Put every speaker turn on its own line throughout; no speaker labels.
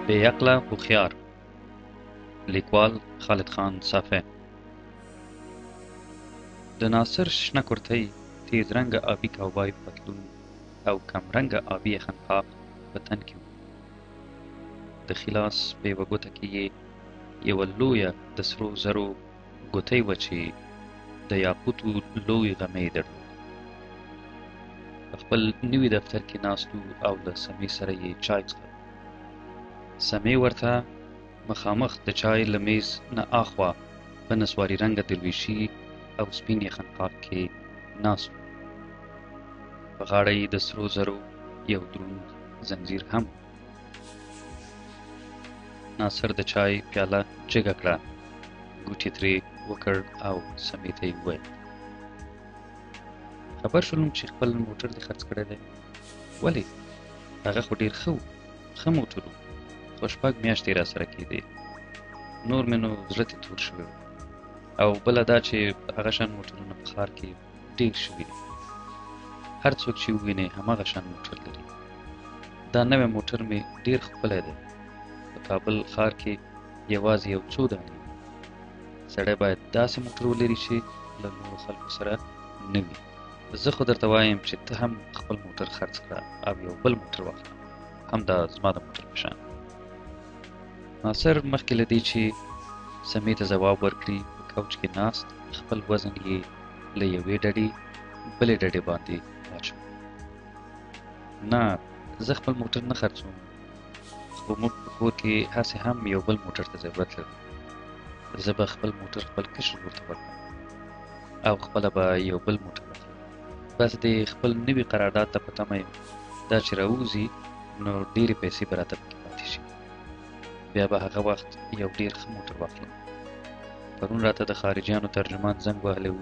بېعقله هوښیار. لیکوال خالد خان صافی. د ناصر شنه کرتۍ، تیز رنګه آبي کاوبای پتلون او کم رنګه آبي خنقاق په تن کې و. د ښي لاس په یوه ګوته کې یې یوه لویه د سرو زرو ګوتۍ وه چې د یاقوتو لوی غمی درلود. په خپل نوي دفتر کې ناست و او له سمې سره یې چای څښل. سمې ورته مخامخ د چای له میز نه اخوا په نسواري رنګه درویشي او سپین خنقاق کې ناست و. په غاړه یې د سرو زرو یو دروند زنځیر هم. ناصر د چای پیاله جګه کړه، ګوټې ترې وکړ او سمې ته یې وویل: خبر شولم چې خپل موټر دې خرڅ کړی دی. ولې؟ هغه خو ډېر ښه موټر و، خو 6 میاشتې راسره کېدې. نور مې نو زړه ترې تور شوی و. او بله دا چې هغه شان موټرونه په ښار کې ډېر شوي دي. هر څوک چې وویني هماغه شان موټر لري. دا نوی موټر مې ډېر ښکلی دی. په کابل ښار کې یوازې یو څو دانې. سړی باید داسې موټر ولري چې له نورو خلکو سره نه وي. زه خو درته وایم چې ته هم خپل موټر خرڅ کړه او یو بل موټر واخله، همدا زما د موټر په شان. ناصر مخکې له دې چې سمې ته ځواب ورکړي په کوچ کې ناست خپل وزن یې له یوې ډډې بلې ډډې باندې واچوه. نه، زه خپل موټر نه خرڅوم، خو موږ په کور کې هسې هم یو بل موټر ته ضرورت لرو. زه به خپل موټر خپل کشر ورور ته ورکړم او خپله به یو بل موټر واخلم. بس د خپل نوي قرارداد ته په تمه یم. دا چې راوځي نو ډېرې پیسې به راته پکې پاتې شي. بیا به هغه وخت یو ډېر ښه موټر واخلم. پرون راته د خارجیانو ترجمان زنګ وهلی و،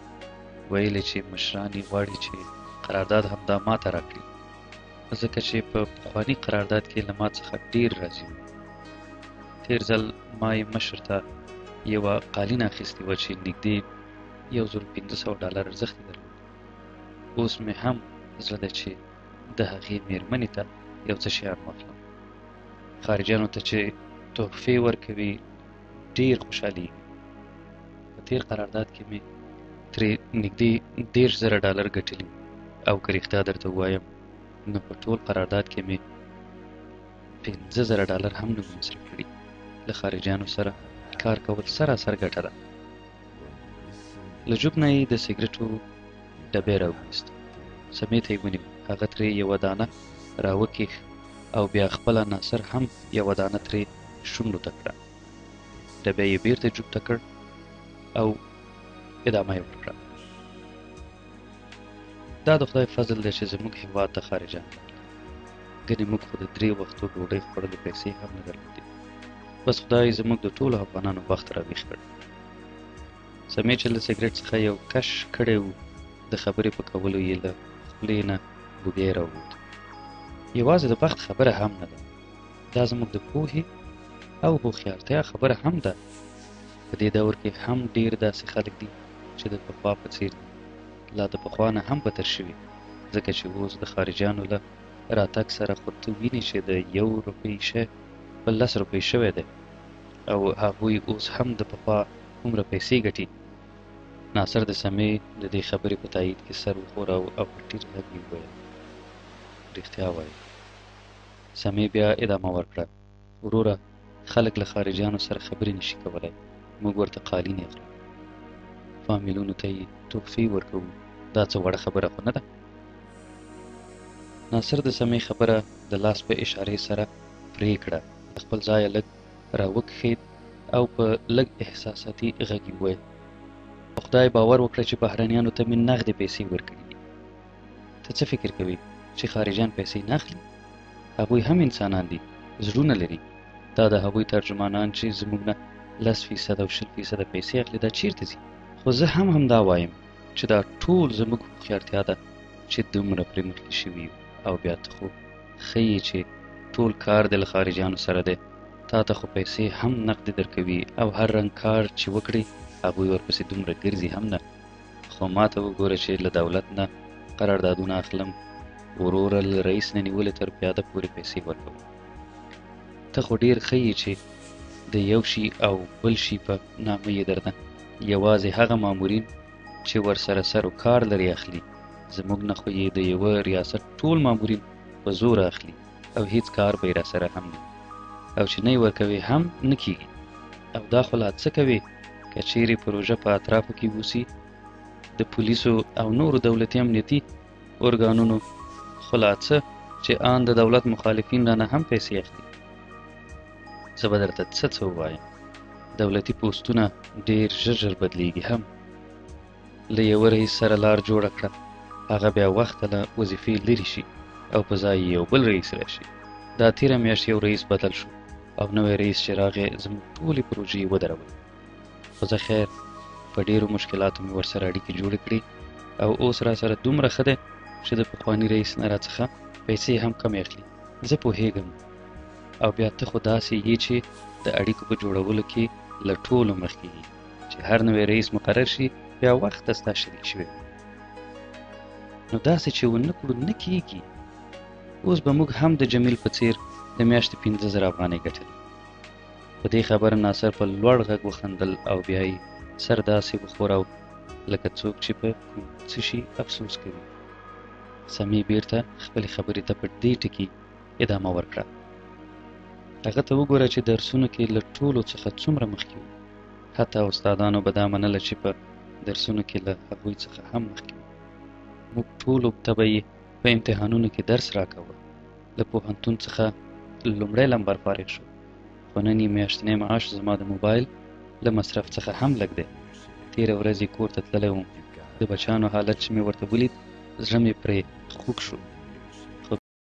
ویل یې چې مشران یې غواړي چې قرارداد همدا ما ته راکړي، ځکه چې په پخواني قرارداد کې له ما څخه ډېر راضي و. تېر ځل ما یې مشر ته یوه قالینه اخیستې وه چې نږدې $1500 ارزښت یې درلود. اوس مې هم زړه دی چې د هغې مېرمنې ته یو څه شیان واخلم. خارجیانو ته چې تحفې ورکوي ډېر خوشحالېږي. په تېر قرارداد کې مې ترې نږدې $10,000 ګټلي، او که رښتیا درته ووایم نو په ټول قرارداد کې مې $15,000 هم نه مصرف کړي. له خارجیانو سره کار کول سراسر ګټه ده. له جوب نه یې د سګرټو ډبی راوویست. سمې ته یې ونیو، هغه ترې یوه دانه راوکیښ او بیا خپله ناصر هم یوه دانه ترې شونډو ته کړه. ډبی یې بېرته جوب ته کړ او ادامه یې ورکړه: دا د خدای فضل دی چې زموږ هېواد ته خارجیان راغلل. ګنې موږ خو د 3 وختو ډوډۍ خوړلو پیسې هم نه درلودې. بس خدای زموږ د ټولو افغانانو بخت راویښ کړ. سمې چې له سګرټ څخه یو کش کړی و، د خبرې په کولو یې له خولې نه بوګی راووت. یوازې د بخت خبره هم نه ده، دا زموږ د پوهې او هوښیارتیا خبره هم ده. په دې دور کې هم ډېر داسې خلک دي چې د پخوا په څېر دي، لا د پخوا نه هم بدتر شوي، ځکه چې اوس د خارجیانو له راتګ سره خو ته وینې چې د 1 روپۍ شی په 10 روپۍ شوی دی، او هغوی اوس هم د پخوا هومره پیسې ګټي. ناصر د سمې د دې خبرې په تایید کې سر وښوراوه او په ټیټ غږ یې وویل: رښتیا وایي. سمې بیا ادامه ورکړه: وروره، خلک له خارجیانو سره خبرې نشي کولی. موږ ورته قالینې اخلو، فامیلونو ته یې تحفې ورکوو. دا څه وړه خبره خو نه ده. ناصر د سمې خبره د لاس په اشارې سره پرې کړه، د خپل ځایه لږ راوکښېد او په لږ احساساتي غږ یې وویل: په خدای باور وکړه چې بهرنیانو ته مې نغدې پیسې ورکړي دي. ته څه فکر کوې چې خارجیان پیسې نه اخلي؟ هغوی هم انسانان دي، زړونه لري. دا د هغوی ترجمانان چې زموږ نه 10% او 20% پیسې اخلي، دا چیرته ځي؟ خو زه هم همدا وایم چې دا ټول زموږ هوښیارتیا ده چې دومره پرې مخکې شوي یو. او بیا ته خو ښیې چې ټول کار دې له خارجیانو سره دی. تا ته خو پیسې هم نقدې درکوي او هر رنګ کار چې وکړي هغوی ورپسې دومره ګرځي هم نه. خو ما ته وګوره چې له دولت نه قراردادونه اخلم، وروره له رئیس نه نیولې تر پیاده پورې پیسې ورکوم. ته خو ډېر ښه یې چې د یو شي او بل شي په نامه یې درنه یوازې هغه مامورین چې ورسره سر و کار لري اخلي. زموږ نه خو یې د یوه ریاست ټول مامورین په زور اخلي او هیڅ کار به یې راسره هم نه او چې نه یې ورکوي هم نه کېږي. او دا خو لا څه کوي که چیرې پروژه په اطرافو کې ووسي د پولیسو او نورو دولتي امنیتي ارګانونو خو لا څه چې آن د دولت مخالفین رانه هم پیسې اخلي. زه به درته څه ووایم، دولتي پوستونه ډېر ژر بدلیږي هم. له یوه رئیس سره لار جوړه کړه، هغه بیا وخته له وظیفې لرې شي او په ځای یو بل رئیس راشي. دا تېره میاشت یو رئیس بدل شو او نوی رئیس چې راغی زموږ ټولې پروژې ودرولې. خو زه خیر په ډېرو مشکلاتو مې ورسره اړیکې جوړې کړې او اوس راسره دومره ښه دی چې د پخواني رئیس نه راڅخه پیسې هم کمې اخلي. زه پوهېږم او بیا ته خو داسې یې چې د اړیکو په جوړولو کې له ټولو مخکې یې چې هر نوی رئیس مقرر شي بیا وخته ستا شریک شوی. نو داسې چې ونه کړو نه کېږي. اوس به موږ هم د جمیل په څېر د میاشتې 15,000 افغانۍ ګټلې. په دې خبره ناصر په لوړ غږ وخندل او بیا یې سر داسې وښوراو لکه څوک چې په کوم څه شي افسوس کوي. سمې بېرته خپلې خبرې ته په دې ټکي ادامه ورکړه. هغه ته وګوره چې درسونو کې له ټولو څخه څومره مخکې وو. حتی استادانو به دا منله چې په درسونو کې له هغوی څخه هم مخکې وو. موږ ټولو ته به یې په امتحانونو کې درس راکوه. له پوهنتون څخه لومړی لمبر فارغ شو، خو نن یې میاشتنی معاش زما د موبایل له مصرف څخه هم لږ دی. تېره ورځ یې کور ته تللی وم. د بچیانو حالت چې مې ورته ولید زړه مې پرې خوږ شو.